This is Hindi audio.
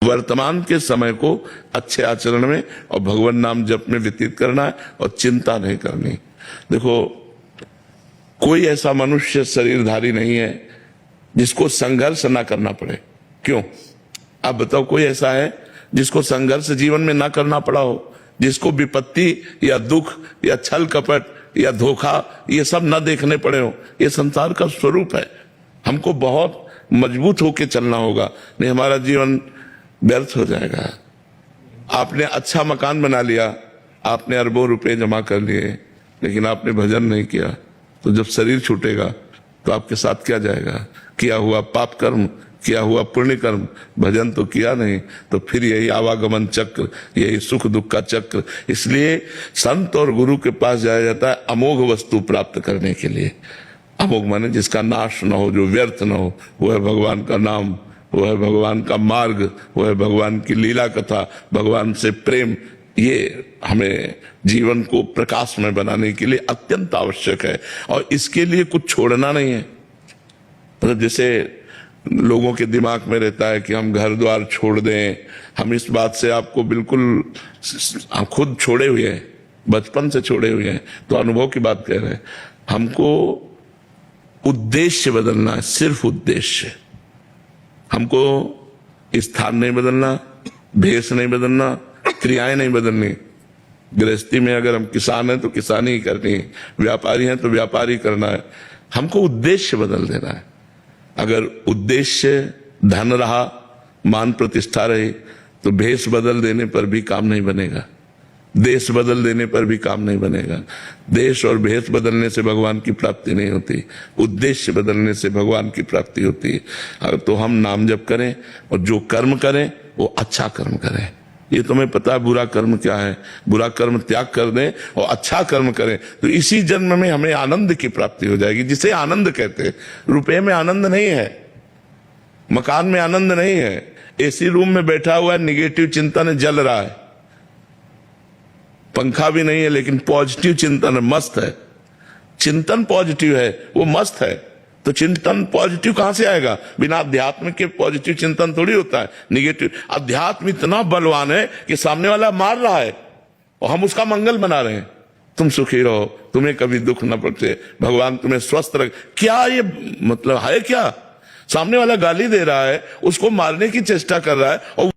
वर्तमान के समय को अच्छे आचरण में और भगवान नाम जप में व्यतीत करना है और चिंता नहीं करनी। देखो, कोई ऐसा मनुष्य शरीरधारी नहीं है जिसको संघर्ष ना करना पड़े। क्यों? आप बताओ, कोई ऐसा है जिसको संघर्ष जीवन में ना करना पड़ा हो, जिसको विपत्ति या दुख या छल कपट या धोखा ये सब ना देखने पड़े हो? ये संसार का स्वरूप है। हमको बहुत मजबूत होकर चलना होगा, नहीं हमारा जीवन व्यर्थ हो जाएगा। आपने अच्छा मकान बना लिया, आपने अरबों रुपए जमा कर लिए, लेकिन आपने भजन नहीं किया, तो जब शरीर छूटेगा तो आपके साथ क्या जाएगा? किया हुआ पाप कर्म, किया हुआ पुण्य कर्म, भजन तो किया नहीं, तो फिर यही आवागमन चक्र, यही सुख दुख का चक्र। इसलिए संत और गुरु के पास जाया जाता है अमोघ वस्तु प्राप्त करने के लिए। अमोघ माने जिसका नाश न हो, जो व्यर्थ न हो, वो है भगवान का नाम, वो है भगवान का मार्ग, वो है भगवान की लीला कथा, भगवान से प्रेम। ये हमें जीवन को प्रकाश में बनाने के लिए अत्यंत आवश्यक है, और इसके लिए कुछ छोड़ना नहीं है। मतलब जैसे लोगों के दिमाग में रहता है कि हम घर द्वार छोड़ दें, हम इस बात से आपको बिल्कुल, हम खुद छोड़े हुए हैं, बचपन से छोड़े हुए हैं, तो अनुभव की बात कह रहे हैं। हमको उद्देश्य बदलना है, सिर्फ उद्देश्य। हमको स्थान नहीं बदलना, भेष नहीं बदलना, क्रियाएं नहीं बदलनी। गृहस्थी में अगर हम किसान हैं तो किसानी ही करनी है, व्यापारी हैं तो व्यापारी करना है। हमको उद्देश्य बदल देना है। अगर उद्देश्य धन रहा, मान प्रतिष्ठा रही, तो भेष बदल देने पर भी काम नहीं बनेगा, देश बदल देने पर भी काम नहीं बनेगा। देश और भेष बदलने से भगवान की प्राप्ति नहीं होती, उद्देश्य बदलने से भगवान की प्राप्ति होती है। अगर तो हम नाम जप करें और जो कर्म करें वो अच्छा कर्म करें। ये तुम्हें पता है बुरा कर्म क्या है? बुरा कर्म त्याग कर दें और अच्छा कर्म करें, तो इसी जन्म में हमें आनंद की प्राप्ति हो जाएगी, जिसे आनंद कहते हैं। रुपए में आनंद नहीं है, मकान में आनंद नहीं है, एसी रूम में बैठा हुआ है, निगेटिव चिंतन जल रहा है, पंखा भी नहीं है, लेकिन पॉजिटिव चिंतन है, मस्त है। चिंतन पॉजिटिव है, वो मस्त है। तो चिंतन पॉजिटिव कहां से आएगा? बिना अध्यात्म के पॉजिटिव चिंतन थोड़ी होता है, निगेटिव। अध्यात्म इतना बलवान है कि सामने वाला मार रहा है और हम उसका मंगल बना रहे हैं। तुम सुखी रहो, तुम्हें कभी दुख न पहुंचे, भगवान तुम्हें स्वस्थ रख। क्या ये मतलब है? क्या सामने वाला गाली दे रहा है, उसको मारने की चेष्टा कर रहा है, और